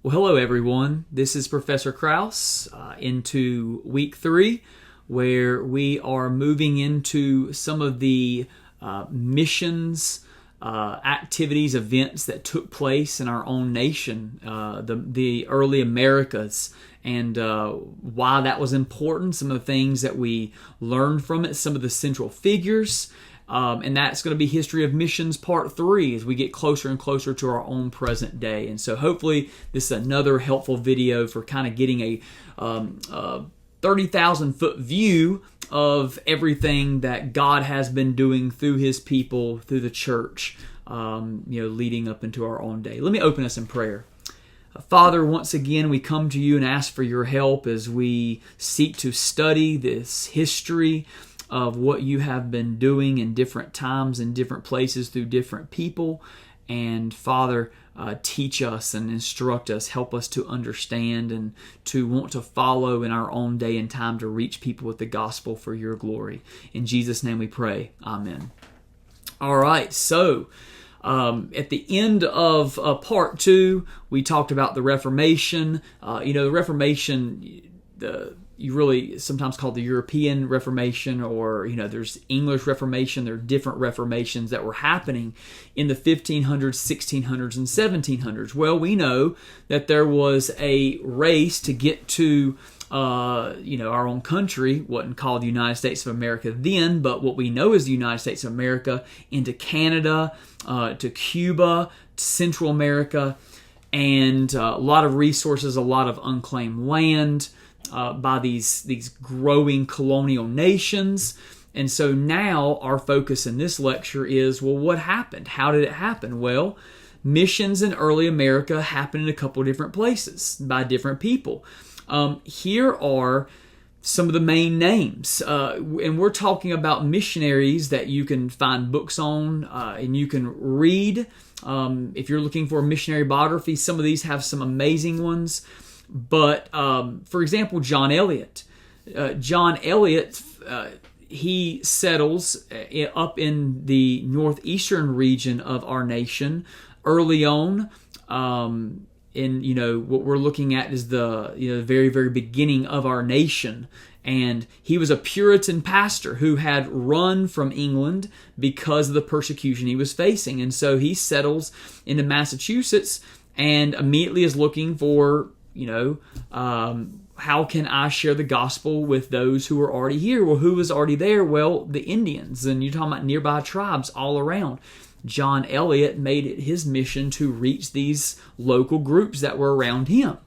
Well, hello everyone. This is Professor Kraus into week 3, where we are moving into some of the missions, activities, events that took place in our own nation, the early Americas, and why that was important, some of the things that we learned from it, some of the central figures. And that's going to be History of Missions Part 3 as we get closer and closer to our own present day. And so hopefully this is another helpful video for kind of getting a 30,000 foot view of everything that God has been doing through His people, through the church, leading up into our own day. Let me open us in prayer. Father, once again, we come to you and ask for your help as we seek to study this history of what you have been doing in different times and different places through different people. And Father, teach us and instruct us, help us to understand and to want to follow in our own day and time to reach people with the gospel for your glory. In Jesus' name we pray. Amen. All right, so at the end of part 2, we talked about the Reformation. The Reformation, you really sometimes call the European Reformation, or there's English Reformation. There are different Reformations that were happening in the 1500s, 1600s, and 1700s. Well, we know that there was a race to get to our own country. Wasn't called the United States of America then, but what we know is the United States of America, into Canada, to Cuba, to Central America, and a lot of resources, a lot of unclaimed land by these growing colonial nations. And so now our focus in this lecture is, well, what happened? How did it happen? Well, missions in early America happened in a couple of different places by different people. Here are some of the main names. And we're talking about missionaries that you can find books on and you can read. If you're looking for a missionary biography, some of these have some amazing ones. But, for example, John Eliot. John Eliot, he settles up in the northeastern region of our nation early on. What we're looking at is the very, very beginning of our nation. And he was a Puritan pastor who had run from England because of the persecution he was facing. And so he settles into Massachusetts and immediately is looking for how can I share the gospel with those who are already here? Well, who was already there? Well, the Indians. And you're talking about nearby tribes all around. John Eliot made it his mission to reach these local groups that were around him.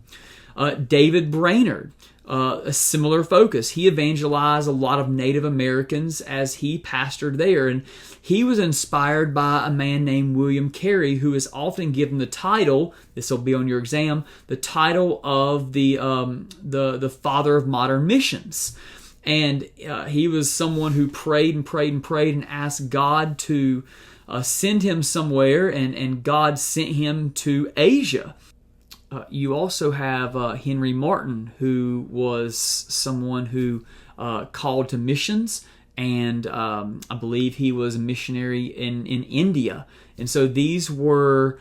David Brainerd, a similar focus. He evangelized a lot of Native Americans as he pastored there. And he was inspired by a man named William Carey, who is often given the title, this will be on your exam, the title of the father of modern missions. And he was someone who prayed and prayed and prayed and asked God to send him somewhere, and God sent him to Asia. You also have Henry Martyn, who was someone who called to missions, and I believe he was a missionary in India. And so these were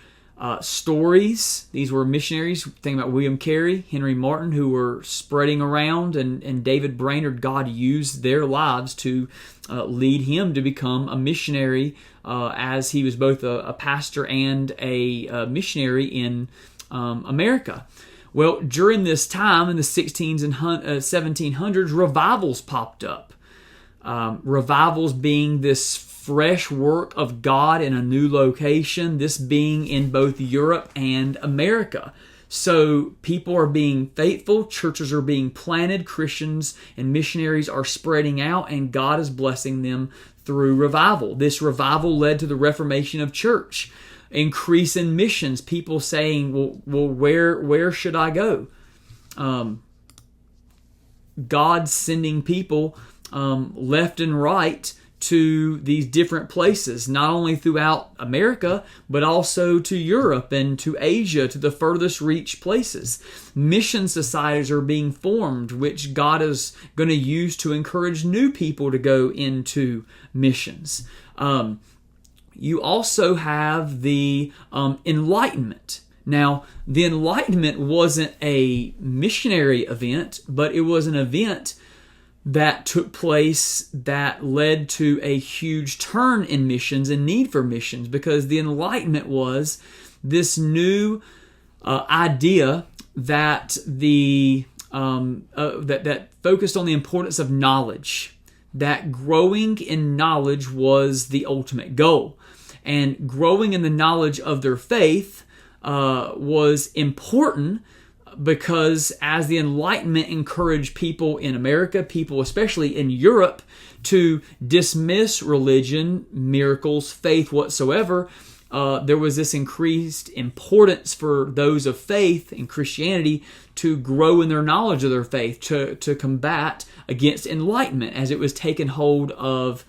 stories. These were missionaries. Think about William Carey, Henry Martyn, who were spreading around, and David Brainerd. God used their lives to lead him to become a missionary, as he was both a pastor and a missionary in America. Well, during this time in the 1600s and 1700s, revivals popped up. Revivals being this fresh work of God in a new location, this being in both Europe and America. So people are being faithful, churches are being planted, Christians and missionaries are spreading out, and God is blessing them through revival. This revival led to the Reformation of church. Increase in missions, people saying, well, where should I go? God sending people left and right to these different places, not only throughout America, but also to Europe and to Asia, to the furthest reach places. Mission societies are being formed, which God is going to use to encourage new people to go into missions. You also have the Enlightenment. Now, the Enlightenment wasn't a missionary event, but it was an event that took place that led to a huge turn in missions and need for missions, because the Enlightenment was this new idea that that focused on the importance of knowledge, that growing in knowledge was the ultimate goal, and growing in the knowledge of their faith was important, because as the Enlightenment encouraged people in America, people especially in Europe, to dismiss religion, miracles, faith whatsoever, there was this increased importance for those of faith in Christianity to grow in their knowledge of their faith, to combat against enlightenment as it was taking hold of,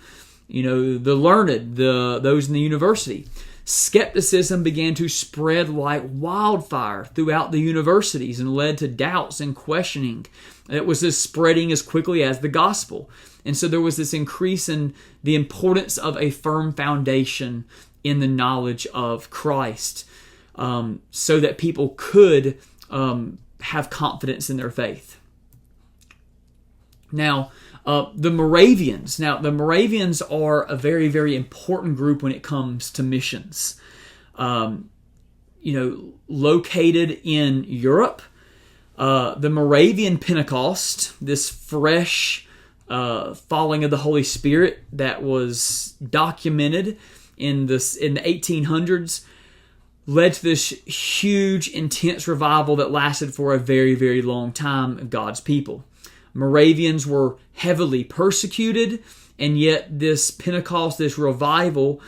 the learned, those in the university. Skepticism began to spread like wildfire throughout the universities and led to doubts and questioning. It was just spreading as quickly as the gospel. And so there was this increase in the importance of a firm foundation in the knowledge of Christ, so that people could have confidence in their faith. Now, the Moravians. Now, the Moravians are a very, very important group when it comes to missions. Located in Europe, the Moravian Pentecost, this fresh falling of the Holy Spirit that was documented in the 1800s, led to this huge, intense revival that lasted for a very, very long time of God's people. Moravians were heavily persecuted, and yet this Pentecost, this revival,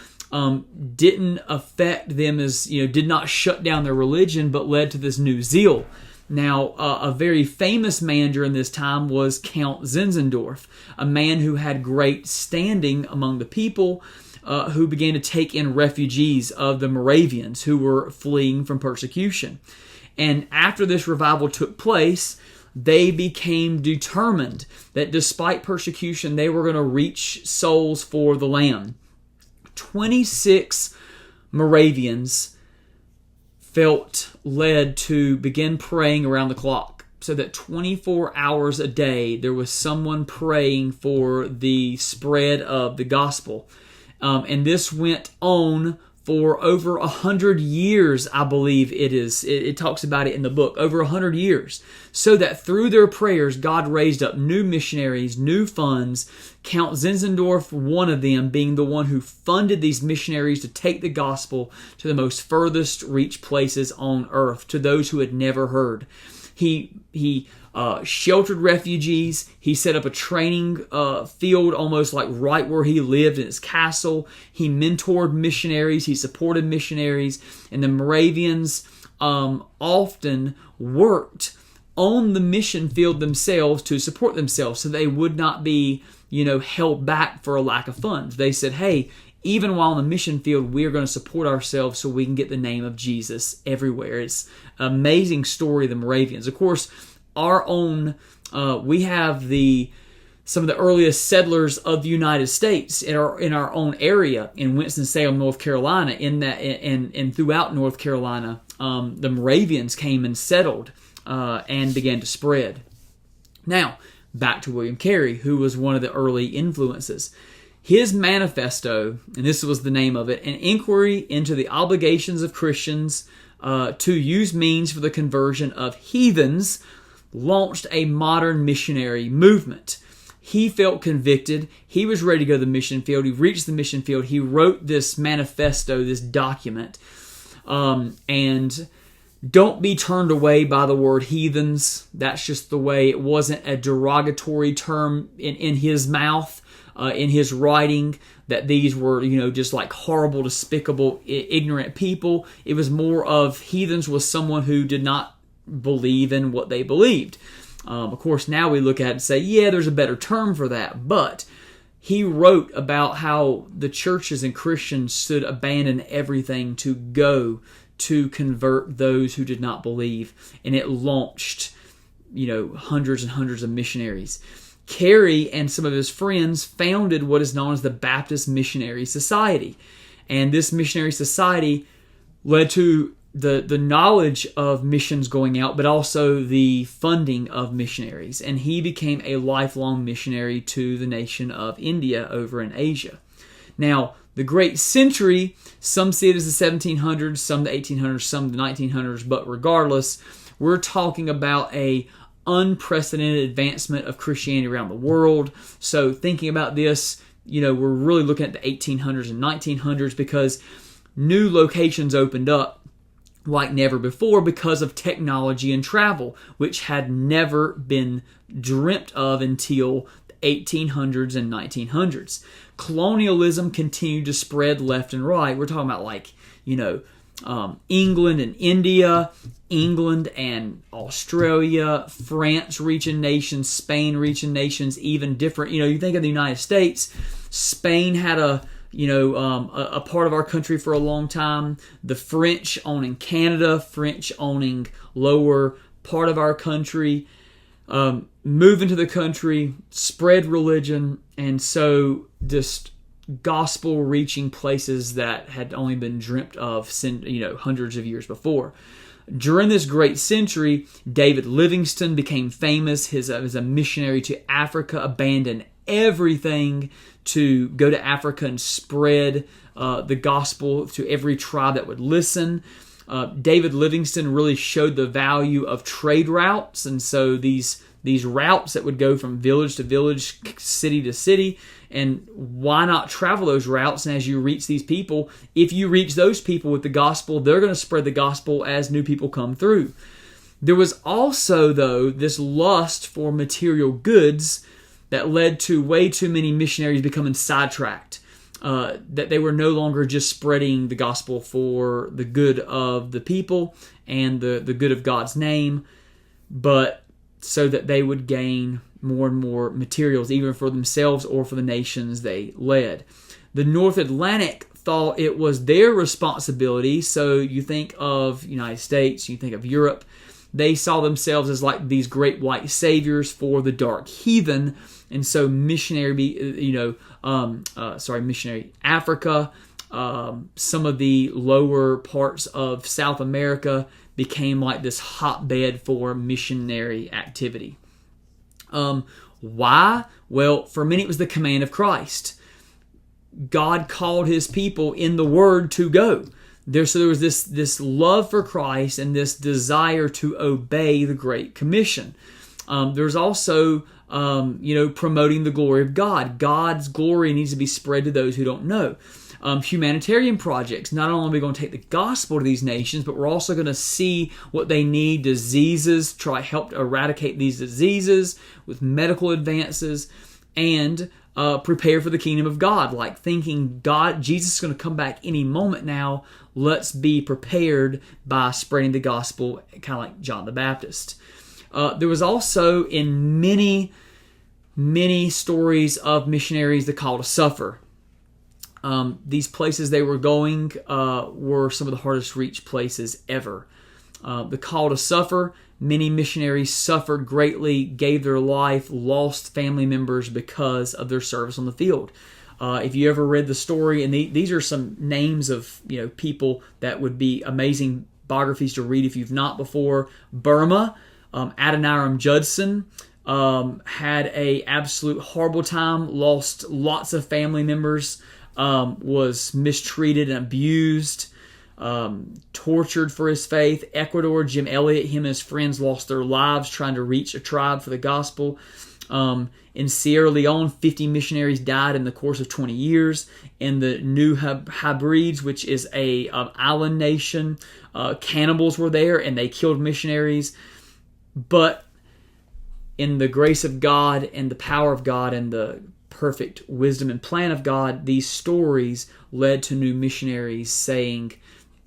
didn't affect them did not shut down their religion, but led to this new zeal. Now, a very famous man during this time was Count Zinzendorf, a man who had great standing among the people, who began to take in refugees of the Moravians who were fleeing from persecution. And after this revival took place, they became determined that despite persecution, they were going to reach souls for the Lamb. 26 Moravians felt led to begin praying around the clock, so that 24 hours a day there was someone praying for the spread of the gospel. And this went on for over 100 years, I believe it is. It talks about it in the book, over 100 years. So that through their prayers, God raised up new missionaries, new funds. Count Zinzendorf, one of them, being the one who funded these missionaries to take the gospel to the most furthest reached places on earth, to those who had never heard. He sheltered refugees. He set up a training field almost like right where he lived in his castle. He mentored missionaries. He supported missionaries. And the Moravians often worked on the mission field themselves to support themselves, so they would not be, held back for a lack of funds. They said, hey, even while on the mission field, we are going to support ourselves so we can get the name of Jesus everywhere. It's an amazing story of the Moravians. Of course, our own, we have some of the earliest settlers of the United States in our own area in Winston-Salem, North Carolina. In that and throughout North Carolina, the Moravians came and settled and began to spread. Now, back to William Carey, who was one of the early influences. His manifesto, and this was the name of it, An Inquiry into the Obligations of Christians to Use Means for the Conversion of Heathens, launched a modern missionary movement. He felt convicted. He was ready to go to the mission field. He reached the mission field. He wrote this manifesto, this document. And don't be turned away by the word heathens. That's just the way. It wasn't a derogatory term in his mouth, in his writing, that these were, just like horrible, despicable, ignorant people. It was more of heathens was someone who did not believe in what they believed. Of course, now we look at it and say, yeah, there's a better term for that. But he wrote about how the churches and Christians should abandon everything to go to convert those who did not believe. And it launched, hundreds and hundreds of missionaries. Carey and some of his friends founded what is known as the Baptist Missionary Society. And this missionary society led to the knowledge of missions going out, but also the funding of missionaries. And he became a lifelong missionary to the nation of India over in Asia. Now, the Great Century, some see it as the 1700s, some the 1800s, some the 1900s, but regardless, we're talking about a unprecedented advancement of Christianity around the world. So thinking about this, we're really looking at the 1800s and 1900s because new locations opened up like never before because of technology and travel, which had never been dreamt of until the 1800s and 1900s. Colonialism continued to spread left and right. We're talking about England and India, England and Australia, France reaching nations, Spain reaching nations, even different. You think of the United States, Spain had a part of our country for a long time. The French owning Canada, French owning lower part of our country, move into the country, spread religion, and so just gospel reaching places that had only been dreamt of hundreds of years before. During this great century, David Livingstone became famous. As a missionary to Africa, abandoned everything to go to Africa and spread the gospel to every tribe that would listen. David Livingstone really showed the value of trade routes, and so these routes that would go from village to village, city to city, and why not travel those routes? And as you reach these people, if you reach those people with the gospel, they're going to spread the gospel as new people come through. There was also, though, this lust for material goods that led to way too many missionaries becoming sidetracked, that they were no longer just spreading the gospel for the good of the people and the good of God's name, but so that they would gain more and more materials, either for themselves or for the nations they led. The North Atlantic thought it was their responsibility, so you think of United States, you think of Europe, they saw themselves as like these great white saviors for the dark heathen, and so missionary Africa, some of the lower parts of South America became like this hotbed for missionary activity. Why? Well, for many it was the command of Christ. God called his people in the Word to go. So there was this love for Christ and this desire to obey the Great Commission. There's also promoting the glory of God. God's glory needs to be spread to those who don't know. Humanitarian projects. Not only are we going to take the gospel to these nations, but we're also going to see what they need, diseases, try to help to eradicate these diseases with medical advances, and prepare for the kingdom of God. Like thinking Jesus is going to come back any moment now. Let's be prepared by spreading the gospel, kind of like John the Baptist. There was also in many stories of missionaries the call to suffer. These places they were going were some of the hardest reached places ever. The call to suffer, many missionaries suffered greatly, gave their life, lost family members because of their service on the field. If you ever read the story, and these are some names of people that would be amazing biographies to read if you've not before. Burma, Adoniram Judson had a absolute horrible time, lost lots of family members, was mistreated and abused, tortured for his faith. Ecuador, Jim Elliot, him and his friends lost their lives trying to reach a tribe for the gospel. In Sierra Leone, 50 missionaries died in the course of 20 years. In the New Hebrides, which is a island nation, cannibals were there and they killed missionaries. But in the grace of God and the power of God and the perfect wisdom and plan of God, these stories led to new missionaries saying,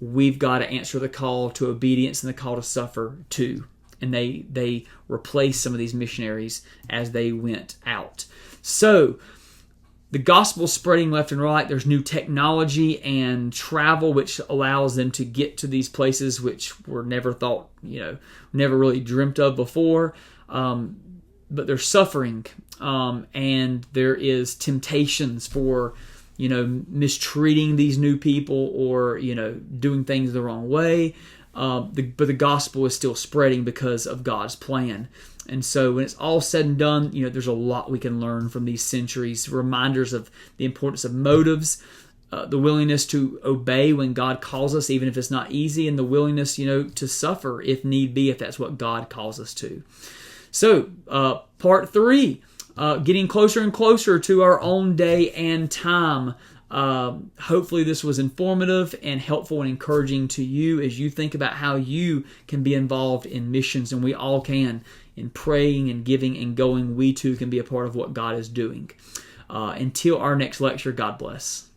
we've got to answer the call to obedience and the call to suffer too. And they replaced some of these missionaries as they went out. So the gospel spreading left and right. There's new technology and travel which allows them to get to these places which were never thought, never really dreamt of before. But they're suffering, and there is temptations for mistreating these new people or doing things the wrong way. but the gospel is still spreading because of God's plan. And so when it's all said and done, there's a lot we can learn from these centuries. Reminders of the importance of motives, the willingness to obey when God calls us, even if it's not easy, and the willingness, to suffer if need be, if that's what God calls us to. So, part 3, getting closer and closer to our own day and time. Hopefully this was informative and helpful and encouraging to you as you think about how you can be involved in missions, and we all can, in praying and giving and going. We too can be a part of what God is doing. Until our next lecture, God bless.